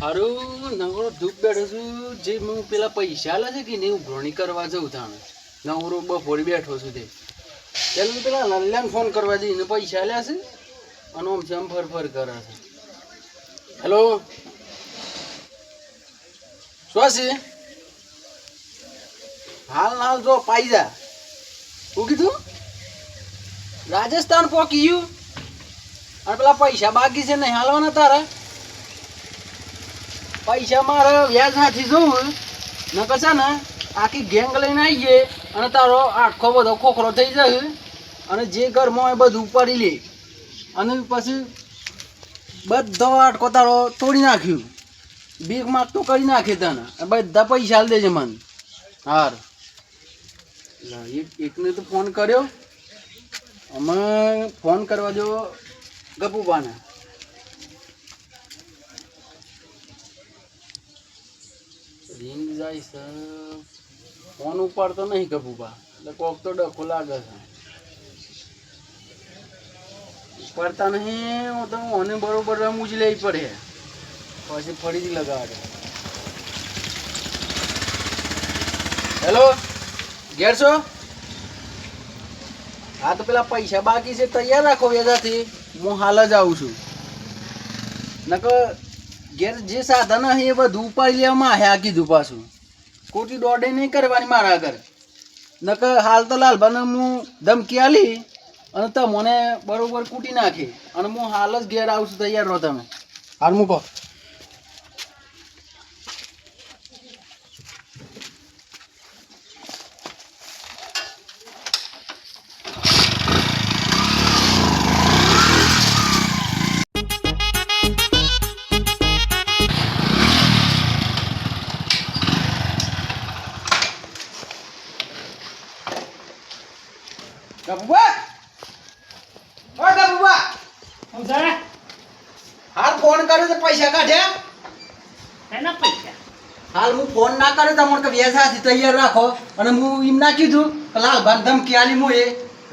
હારું નવરો ધૂપ બેઠો છું જે હું પેલા પૈસા આલે છે કે નહીં ઉઘરણી કરવા જઉં તાણે નવરો બપોરે બેઠો છું તે પેલું પેલા નલ્યાને ફોન કરવા જઈને પૈસા આલ્યા છે અને આમ જેમ ફર કરે છે. હેલો શું છે? હાલ જો પાઈ જા. શું કીધું? રાજસ્થાન પોકી ગયું અને પેલા પૈસા બાકી છે નહીં હાલવાના તારા? પૈસા મારે વ્યાજ હાથી જોવું ન કશા ને આખી ગેંગ લઈને આવી ગયે અને તારો આખો બધો ખોખરો થઈ જાય અને જે ઘરમાં હોય બધું ઉપાડી લે અને પછી બધો આટકો તારો તોડી નાખ્યું બીક માગ તો કરી નાખે તને બધા પૈસા હાલ દેજે મને. હાર એકને તો ફોન કર્યો અમે ફોન કરવા જો ગપુબાને રીંગ જાય છે ફોન ઉપાડતો નહીં ગપુબા એટલે કોક તો ડખો લાગે છે ઉપાડતા નહીં હું તો મને બરોબર રમવું જ લેવી પડે પછી ફરીથી લગાડે. હેલો ઘેર છો? હા તો પેલા પૈસા બાકી છે તૈયાર રાખો વેજાથી હું હાલ જ આવું છું. નકર ઘેર જે સાધન હે એ બધું ઉપાડી લેવામાં હે આ કીધું પાછું ખોટી દોડે નહીં કરવાની મારા આગળ નકર હાલ તો લાલભાને હું ધમકી આલી અને તો મને બરોબર કૂટી નાખી અને હું હાલ જ ઘેર આવું છું તૈયાર રહો તમે. હાલ મૂકો. ગપુબા ઓ ગપુબા હું જરા હાલ ફોન કર્યો તો પૈસા કાઢ્યા? એના પૈસા હાલ હું ફોન ના કર્યો તમને કે વેસાથી તૈયાર રાખો અને હું એમ ના કીધું કે લાલભાન ધમકી આલી હું એ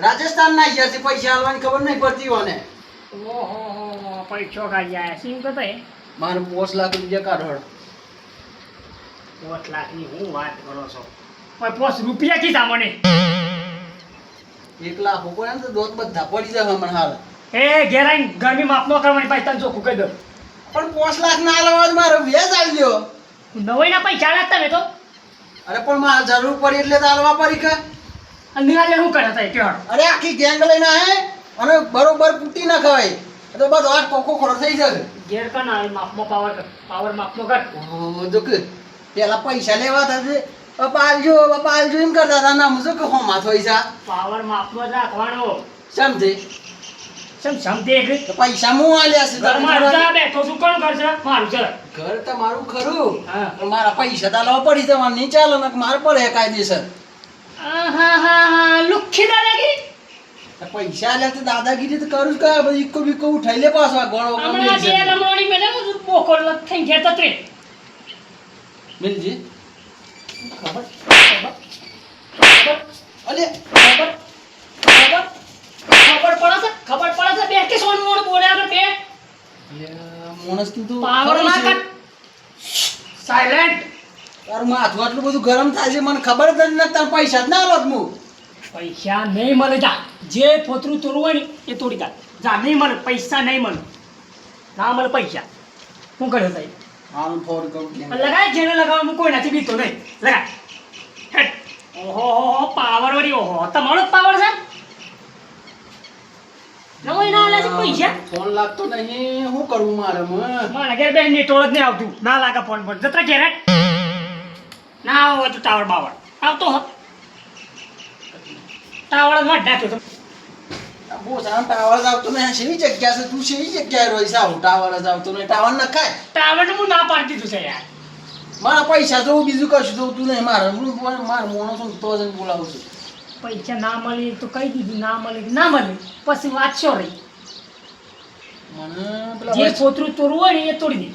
રાજસ્થાન ના ગયા છે પૈસા આલવાની ખબર નહીં પડતી હોને. ઓહો પૈસો કાઢી આયા સિંગ તો એ મારે 5 લાખ રૂપિયા કાઢો. 5 લાખની હું વાત કરો છો? પણ 5 રૂપિયા કીધા મને? 1 લાખ ઉપર એમ તો દોત બધા પડી જાય હમણાં હાલ. એ ઘેર આવીને ગરમી માપ નો કરવાની પાછી તને ચોખ્ખું કહી દો. પણ 5 લાખ ના આલવા મારો વ્યાજ આવી ગયો. નવાઈના પૈસા આલ્યા તમે તો? અરે પણ મારે જરૂર પડી એટલે તો આલવા પડી કે. અને નિરાલે શું કરે તઈ કેવાડ? અરે આખી ગેંગ લઈને આય અને બરોબર કૂટી ના ખવાય તો બધો આ કોકો ખરો થઈ જાય. ઘેર કર ના માપમાં પાવર માપનો કર. ઓ જો કે પેલા પૈસા લેવા હતા બાપા આલજો એમ કરતા હતા ના મુજો કે હોમાં થોઈ જા પાવર માપનો જ રાખવાનો. સમજે સમજે કે તો પૈસા હું આલ્યા છે ઘરમાં જા બેઠો છું કોણ કરશે? મારું છે ઘર તમારું ખરું હા. પણ મારા પૈસા તો લાવવા પડી જવાનું નહીં ચાલે ને મારે પડે કાયદેસર. હા લુખી દાદાગીરી. પૈસા આલ્યા તો દાદાગીરી તો કરું જ કા બધી ઇકો બીકો ઉઠાઈ લે પાછો આ ગોળો હમણાં બે લમણોની મેલે બોકોલ થઈ ગયા તત્રે. મિલજી ખબર અલે ખબર પડે છે બે કે સોન મોણ બોલે આગળ બે મોણસ તું તો પાવર ના કર સાયલેન્ટ. તારું માથું આટલું બધું ગરમ થાય છે મને ખબર જ નથી તાર પૈસા જ ના આલો હું. પૈસા નહીં મળે જા જે ફોતરું તોડવું હોય ને એ તોડી કાઢ જા. નહીં મળે પૈસા નહીં મળે ના મળે પૈસા. શું કર્યો સાહેબ? હાલ ફોન કરું લગાય જેને લગાવવાનું કોઈ નથી બીતો નહીં લગાય હેટ. ઓહો પાવર વળી ઓહો તમારો જ પાવર છે. નવાઈ ના આલે છે પૈસા. ફોન લાગતો નહીં શું કરવું મારે મારા ઘેર બેન નેટવર્ક જ નહીં આવતું. ના લાગે ફોન પર જતા ઘેર હેટ. ના આવો તો ટાવર બાવર આવતો હોત ટાવર જ વાટ નાખ્યો તો. બહુ સારા ટાવર જ આવતો નહીં. શેની જગ્યા છે તું શેની જગ્યાએ રહી છે? આવું ટાવર જ આવતો નહીં. ટાવર નખાય ટાવર હું ના પાડી દીધું છે યાર. મારા પૈસા જોવું બીજું કશું જોતું નહીં મારે. મારે મોણો છું તો જ બોલાવું છું. પૈસા ના મળી તો કહી દીધું ના મળી પછી વાત શું રહી? મને જે પેલા ફોતરું તોડવું હોય ને એ તોડી દે.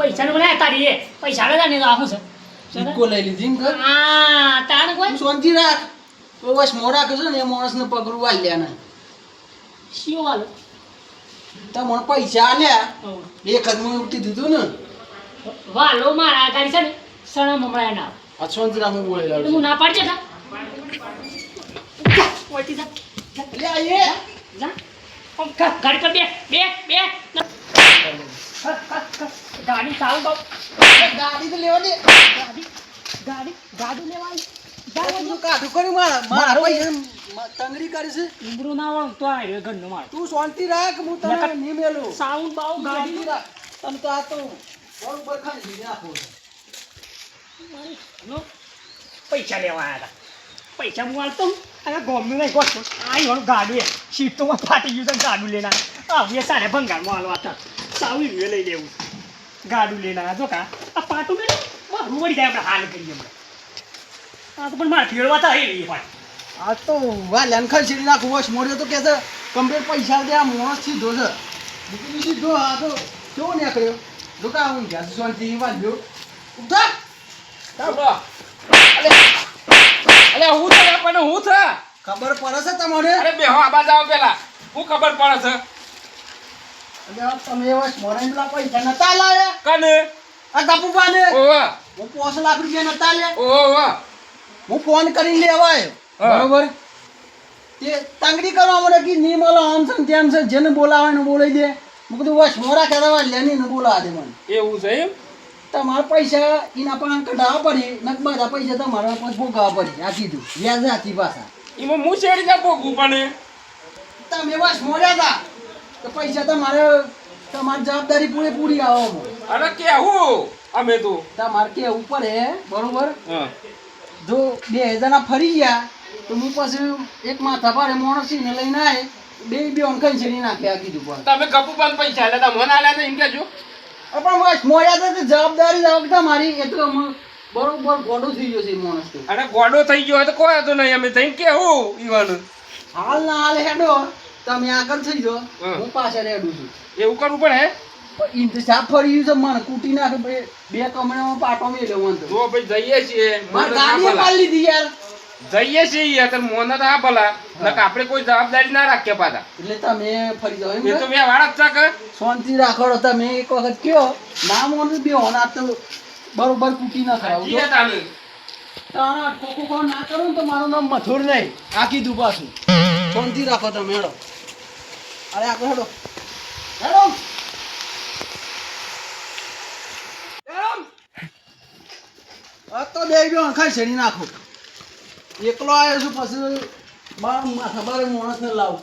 પૈસા ને મને તારી એ પૈસા આવે ને તો આવું છે ઇકો લઈ લીધી એમ કર. હા તાણ કોઈ શાંતિ રાખ. તો બસ મોડા કહેશો ને એ માણસને પગડું વાલ્યા ને શિયો વાલો તમને પૈસા આલ્યા એક જ મને ઉઠી દીધું ને વાલો મારા આગળ છે ને સણમ હમણાં ના આ શાંતિ રાખ, હું બોલેલા એટલે હું ના પાડજે જા ઓયથી જા લે આયે જા ગાડી પર બે ગાડી ચાલુ તો ગાડી તો લેવા દે. ગાડી લેવાની તું કાઢું કર્યું મારા પૈસા તંગડી કરી છે. ઉમરો ના વાળું તો આવ્યો ઘરનો માર તું શાંતિ રાખ, હું તને નહીં મેલું. સાઉન્ડ બાઉ શાંતિ ગાડી રાખ. તને તો આ તો બરોબર ખાલી દીધી નાખો. નો પૈસા લેવા આવ્યા હતા પૈસા હું આલતો અને ગોમનું નહીં ગોઠવું આ વાળું ગાડું સીટ તો ફાટી ગયું તો ગાડું લઈને આવ્યા સારે ભંગારમાં હાલવા હતા સાવી લઈ લેવું ગાડું લઈને આવ્યા જો કા આ પાટું મેં મારું વળી જાય આપણે હાલ કરીએ હમણાં આ તો પણ મારે ફેરવા તો આવી પણ આ તો વાલ્યાને ખસેડી નાખું. વશ મોડ્યો તો કે છે કમ્પ્લીટ પૈસા દે. આ માણસ સીધો છે, બીજું સીધો. આ તો કેવો નીકળ્યો જો કા હું ગયા શાંતિ વાલ્યો ઉઠા. અલે હું છે પણ હું છે ખબર પડે છે તમારે? અરે બેહો આબા જાવ પેલા હું ખબર પડે છે અરે તમે વશ મોરાઈ પેલા પૈસા નતા લાયા કને આ કાપુબાને. ઓવા હું 5 લાખ રૂપિયા નતા લે. ઓવા હું ફોન કરીને લેવા આવ્યો. હા. બરોબર તે તંગડી કરવા મને કે નહીં મળે આમ છે ને તેમ છે, જેને બોલાવે ને બોલાવી દે. મેં કીધું વશ મોરા કહેવા લેની ને બોલાવા દે મને. એવું છે એમ તમારા પૈસા એના પણ કઢાવવા પડી ને બધા પૈસા તમારા પાસે ભોગવવા પડી. આ કીધું વ્યાજ હાથી પાછા. એમાં હું શેરી જા ભોગવું પણ તમે વશ મોર્યા હતા તો પૈસા તમારી જવાબદારી પૂરેપૂરી આવો. અરે કેવું અમે તો તમારે કેવું પડે બરોબર. હા જો 2000 ના ફરી ગયા તો હું પછી એક માથા ભારે માણસીને લઈને આવે બે અંકલ છેડી નાખ્યા કીધું પણ. તમે ગપુ પણ પૈસા લેતા મને આલ્યા તો એમ કેજો પણ બસ મોડ્યા હતા તે જવાબદારી રાખતા મારી. એ તો બરોબર ગોડો થઈ ગયો છે એ માણસ તો. અરે ગોડો થઈ ગયો હોય તો કોઈ હતો નહીં અમે થઈ કેવું ઈવાનું હાલ ના હાલ હેડો તમે આગળ થઈ જાઓ, હા. હું પાછળ હેડું છું. એવું કરવું પડે પણ ઇન્તજાર ફરી ગયું છે મને કૂટી નાખે બે કમણામાં પાટો મેલ્યો મને તો. જો ભાઈ જઈએ છીએ મારે ગાડીએ પાડી લીધી યાર. જઈએ છીએ યાર તાર મોને તો હા ભલા નક આપણે કોઈ જવાબદારી ના રાખીએ પાછા એટલે તમે ફરી જાઓ એમ એ તો ને? મેં વાળા જ છે શાંતિ રાખો તમે એક વખત કયો ના મોને બે હોના તો બરોબર કૂટી ના કે ખરાબ. તાને તારા કોકો કોણ ના કરો ને તો મારું નામ મથુર નહીં. આ કીધું પાછું. શાંતિ રાખો તમે હેડો. અરે આગળ હેડો હેડો. આ તો બે ખાઈ છેડી નાખો. એકલો આવ્યો છું પછી માથા બારે માણસ ને લાવું.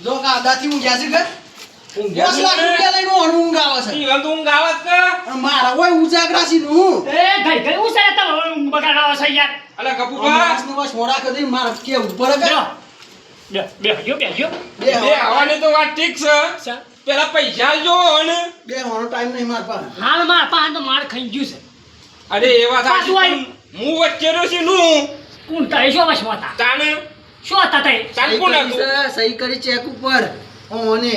જો કાદાથી હું ગયા છે ઘર ઊંઘ 5 લાખ રૂપિયા લઈને ઊંઘ આવે છે. ઈ ઊંઘ આવે છે કે અને મારા હોય ઉજાગરા છે હું. એ ગઈ હું છે તમે બગાડાવો છે યાર અલે ગપુબા માણસને બસ મોડા કરી મારા કેવું પડે કે બેહજો બે બે આવવાની તો વાત ઠીક છે પેલા પૈસા આલજો ને બે હોવાનો ટાઈમ નહીં માર પાસે. હાલ માર પાન તો માર ખાઈ ગયું છે અરે એવા પાછું થાય હું વચ્ચે રહ્યો છું નું કોણ તારે શું વશ હતા તાને શું હતા તે તાને સહી કોણ કરી હતું છે, સહી કરી ચેક ઉપર. ઓને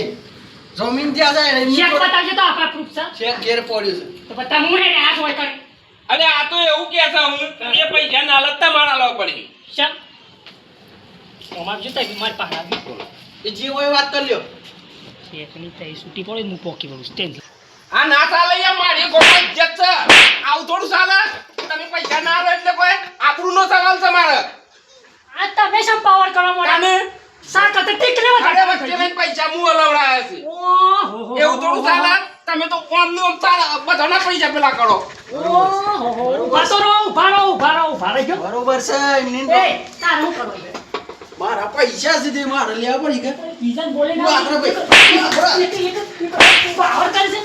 જમીન ત્યાં જાય ને ચેક બતાવજો તો આપણા પ્રૂફ છે ચેક ઘેર પડ્યું છે. તો બતા હું હે આ જોઈ કરી અરે આ તો એવું કે છે હું એ પૈસા ના લગતા મારા લાવ પડી શા ઓમાં જોતા કે માર પાસે આવી ગયો એ જે હોય વાત કરી લ્યો. એકની તઈ છૂટી પડે હું પોકી પડું સ્ટેન્ડ આ ના ચાલે યાર મારી ગોળો ઇજ્જત છે આવું થોડું ચાલે તમે પૈસા ના આલો એટલે કોઈ આબરૂ નો સવાલ છે મારે આ તમે શું પાવર કરવા મોડા તાને સા કતે ટીક લેવા અરે વચ્ચે મેં પૈસા મુ હલાવડાયા છે ઓહો એવું થોડું ચાલે તમે તો કોમ નું ચાલે બધાના પૈસા પેલા કરો ઓહો ઉભા રહો ગયો બરોબર છે એમની એ તારું કરો છે મારા પૈસા સુધી મારે લેવા પડી કે બીજા બોલે તું આગળ ભાઈ. પાવર કરે છે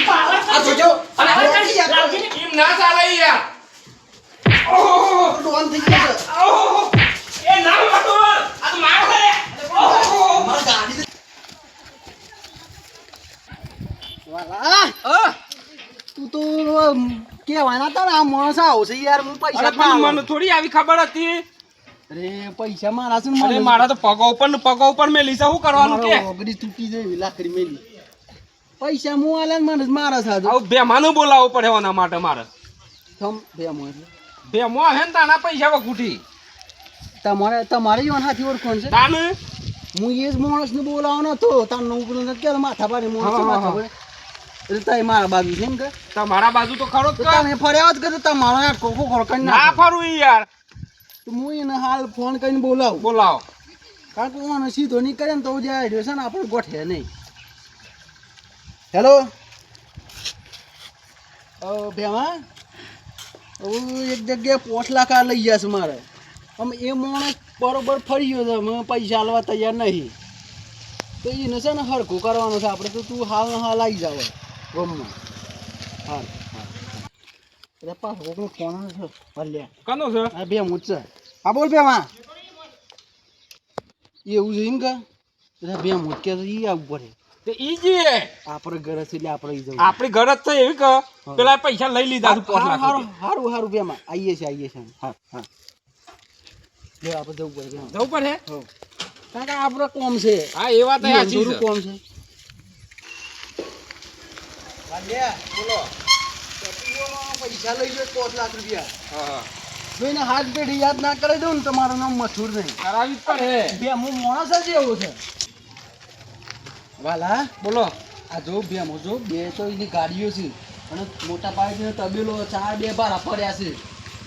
પાવર આ જોજો. પાવર કરે છે લાવજે ને એમ ના ચાલે યાર ઓહો ડોન થઈ ગયો છે. ઓહો એ ના મતો આ તો મારો છે ઓહો મારી ગાડી તો- વાલા તું તો કેવાના તા ને આ માણસ આવશે યાર. હું પૈસા અરે પણ મને થોડી આવી ખબર હતી અરે પૈસા મારા છે ને અરે મને. મારા તો પગો ઉપર મેલી છે શું કરવાનું કે મારો ઓગળી તૂટી જાય લાકડી મેલી. પૈસા હું આલે ને મને મારા સાથે આવું બેમાનું બોલાવવું પડે એના માટે મારે થમ બે મોય બેમો હે ને તાના પૈસા વગુઠી તમારે યોન હાથી ઓળખોણ છે. તાને હું એ જ માણસને બોલાવવાનો હતો તાર નોકરી નથી કે માથા પાડે માણસ હા, માથા હા. પાડે એટલે તઈ મારા બાજુ છે ને કે તમારા બાજુ તો ખરો જ તો કે તમે ફર્યા હોત કે તો તમારો યાર કોકો ખોળકાઈ ના ના ફરું ઈ યાર તો હું એને હાલ ફોન કરીને બોલાવું બોલાવો કારણ કે હું સીધો નહીં કરે ને તો જે આઈડિયો છે ને આપણે ગોઠે નહીં હેલો ભેમા એક જગ્યાએ 5 લાખ આ લઈ જશે મારે આમ એ માણસ બરોબર ફરી ગયો છે અમે પૈસા આલવા તૈયાર નહીં તો એને છે ને હરખું કરવાનું છે આપણે તો તું હાલ હાલ આવી જાવ ગમમાં હાલ હા એટલે પાછો કોકનો ફોન છે ભલ્યા કનો છે હા બે મૂચ છે હા બોલ ભેમા એવું છે એમ કે એટલે બે મૂચ કે એ આવવું પડે તે ઈ જે આપણે ઘર છે એટલે આપણે ઈ જવું આપણી ઘર જ છે એવી કે પેલા પૈસા લઈ લીધા તું 5 લાખ હારું રૂપિયા. હારું હારું બેમાં આવીએ છે હા હા લે આપણે જવું પડે બેમાં જવું પડે હો કારણ કે આપણે કોમ છે હા એ વાત ઈ સાચી અંધૂરું છે કોમ છે વાલ્યા બોલો પૈસા લઈ ગયો 5 લાખ રૂપિયા હા જોઈને હાથ પેઢી યાદ ના કરી દઉં ને તમારું નામ મથુર નહીં કરાવી જ પડે બે હું માણસ જ એવું છે વાલા બોલો આ જો બે જો બે તો એની ગાડીઓ છે અને મોટા પાયે તબેલો 4 બે બારા પડ્યા છે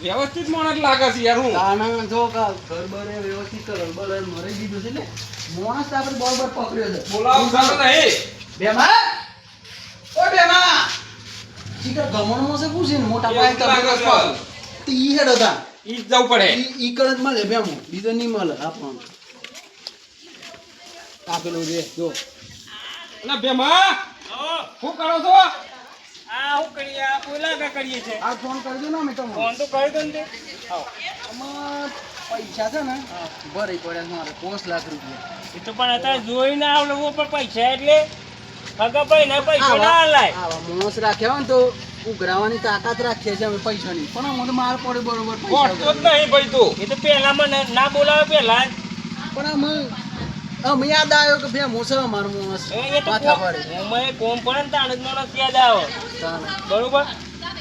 વ્યવસ્થિત માણસ લાગે છે યાર હું તાના જો ઘર બરે વ્યવસ્થિત કલર બલર મરી દીધું છે ને માણસ તો આપણે બરોબર પકડ્યો છે બોલાવો ચાલો નહીં બેમા ઓ બેમા ચીકર ગમણમાં છે પૂછે ને મોટા પાયે એવું લાગે તબેલો છે. તો ઈ હેડ હતા ઈ જ જવું પડે ઈ કણ જ મળે બેમો બીજો નહીં મળે આપણને આપેલું રે જો એટલે બેમાં શું કરો છો આ હું કરીએ આ બોલા કે કરીએ છે આ ફોન કરજો ને અમે તમને ફોન તો કરી દો ને તે. આમાં પૈસા છે ને ભરાઈ પડ્યા છે મારે 5 લાખ રૂપિયા એ તો પણ અત્યારે જોઈ ના આવડવું પણ પૈસા એટલે હગા ભાઈ ના પૈસા ના લાય આવા માણસ રાખ્યા હોય ને તો ઉઘરાવાની તાકાત રાખીએ છીએ અમે પૈસાની પણ અમને માર પડે બરોબર પૈસા પહોંચતો જ નહીં ભાઈ તું એ તો પહેલા મને ના બોલાવે પહેલા જ. પણ અમે યાદ આવ્યો કે બે મોસે અમારો માણસ એ તો માથા પડે મેં કોમ પડે ને તાણ જ માણસ યાદ આવે તાણે. બરોબર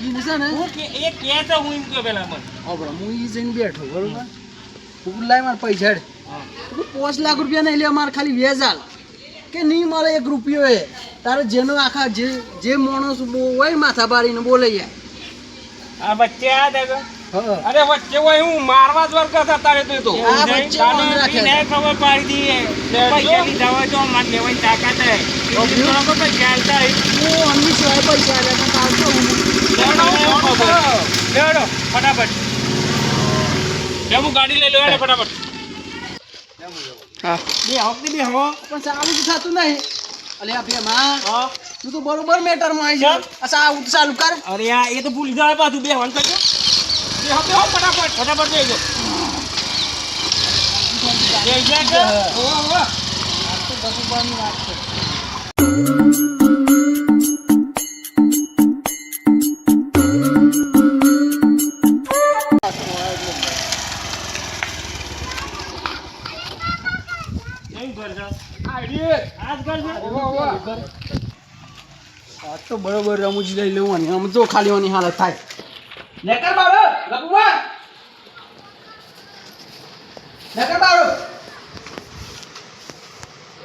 ઈ છે ને હું કે એ ક્યાં છે હું એમ કહ્યું પેલા મને હવે હું ઈ જઈને બેઠો બરોબર હું લાય મારા પૈસા હેડ. તું 5 લાખ રૂપિયા નહીં લે મારે ખાલી વેચાલ કે નહીં મળે 1 રૂપિયો એ તારે જેનો આખા જે માણસ હોય માથા પાડીને બોલે યાર આ વચ્ચે આ દેખો હા અરે વચ્ચે હોય હું મારવા જ વર્ગ હતા તારે તો આ વચ્ચે વાંધો રાખે. ને ખબર પાડી દઈએ પૈસા લીધા હોય તો અમારે લેવાની તાકાત હે બરોબર પૈસા આલતા હોય. હું અમની સિવાય પૈસા આલ્યા તો કાલ તો હું લેવડો ફટાફટ હું ગાડી લઈ લો હેડો ફટાફટ હા બે હપ્તે બે હો પણ ચાલુ તો થતું નહીં અલે આ બે માં હા તું તો બરોબર મેટરમાં આવી જાય અચ્છા આવું તો ચાલુ કર અરે આ એ તો ભૂલી જાય પાછું બે હન કરજો બે હપ્તે હો ફટાફટ ફટાફટ દેજો જય જય કે આ તો બરોબરની વાત છે નહીં કરજો આઈડી આજ કરજો આ તો બરોબર રમૂજી લઈ લેવાની આમ જો ખાલીવાની હાલત થાય લેકર બારો લપુવા નકર બારો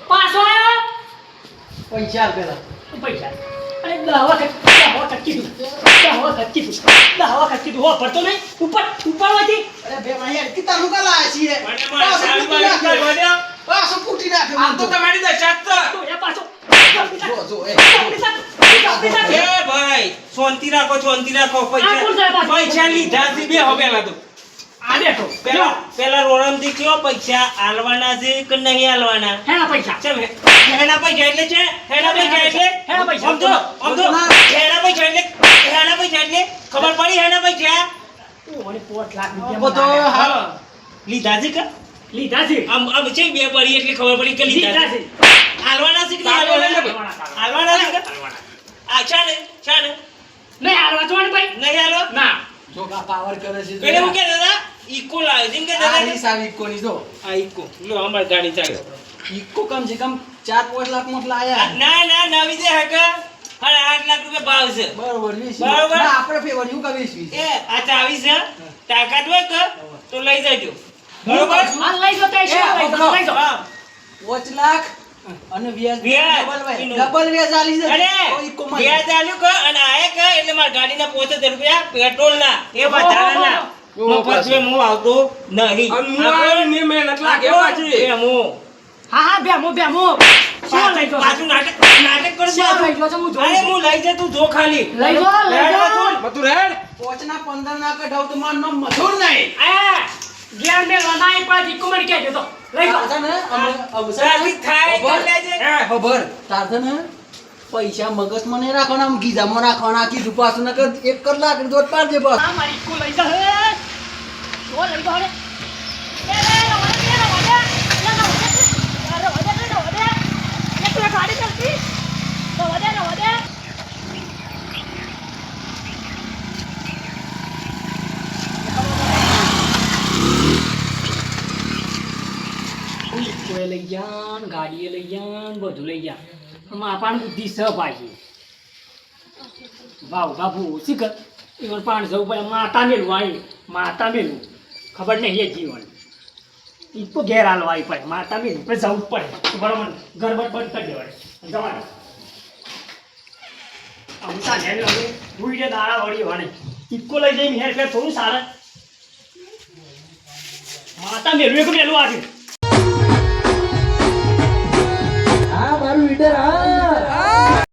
પાછો આવ્યો પૈસા આલ પેલા પૈસા અરે દવા કીધું હો પડતો નહીં ઉપર વાથી અરે બે માં યાર કિતા નુકા લાયા છીએ પાછો ફૂટી નાખે આ તો તમારી દશા જ છે. પાછો જો એ એ ભાઈ શાંતિ રાખો આ કોણ સાહેબ આ? પૈસા લીધા છે બે હો પેલા તો આ બેઠો પેલા રોણમથી કયો પૈસા આલવાના છે કે નહીં આલવાના હેના પૈસા ચમ હેના પૈસા એટલે છે હેના પૈસા એટલે હેના પૈસા. સમજો હેના પૈસા એટલે ખબર પડી હેના પૈસા ઓને 5 લાખ બધો રૂપિયા હા લીધા છે કે લીધા છે આમ છે બે પડી એટલે ખબર પડી કે લીધા લીધા છે છે આલવાના છે કે નહીં આલવાના છે કે આ છે ને નહીં હાલવા જોડ ભાઈ નહીં આલો ના જો કા પાવર કરે છે એટલે હું કે દાદા ઈકો લાવે છે કે આ દાદા હિસાબ ઇકોની જો આ ઈકો લો અમાર ગાડી ચાલે ઇકો કમ से कम 4-5 લાખ માં લાયા ના નવી દે હે કે 8 લાખ રૂપિયા ભાવ છે બરોબર 20 બરોબર. ના આપણે ફેવર હું કા 20 એ આ ચાવી છે તાકાત હોય કે તો લઈ જજો બરોબર હાલ લઈ જો તે છે લઈ જો હા 5 લાખ અને વ્યાજ વ્યાજ. ડબલ વ્યાજ આલી છે અરે તો ઈકો માં. વ્યાજ આલ્યું કે અને આયા કે એટલે મારા ગાડીના 75 રૂપિયા પેટ્રોલના એ વધારાના ઓહો. મફત છે હું આવતો નહીં અને હું આવીને મહેનત લાગે પાછી. એ હું હા બેમો શું લઈ જાઓ પાછું નાટક કરું શું લઈ જાઓ છો? હું જોઉં અરે છું. હું લઈ જતું જો ખાલી લઈ જાઓ મથુર હેડ. પોચના 15 ના કઢાવ તો મારું નામ મથુર નહીં. ગેર મેં લનાઈ પાછી કુમર કે તો લઈ જાઓ તાર છે ને ટ્રાફિક થાય ખબર? કરી લેજે. ખબર તાર છે ને પૈસા મગજમાં નહીં રાખવાના આમ ગીધામાં રાખવાના કીધું પાછું નકર 1 કલાક દોડ પાડજે બસ. આ મારી કો લઈ જા હે ઓ લઈ જાઓ રે એ રે રવા દે એક લે ગાડી ચલતી રવા દે કોઈ લઈ જાન ગાડીએ લઈ જાન બધું લઈ જાન માપાન બુદ્ધિ સ પાછી ભાવ બાબુ ઓછી કર એમાં 500 રૂપિયા માતા મેલું આવી માતા મેલું ખબર નહીં એ જીવન ઈ તો ઘેર હાલવા આવી પડે માતા મેલું પછી જવું જ પડે બરોબર ગરબડ બંધ કરી દેવાડે જવાનું અમતા ને હવે ભૂઈ દાડા વળી વાણે ઈકો લઈ જઈને હેર ફેર થોડું સારા માતા મેલું એક મેલું આવ્યું હા મારું લીડર હા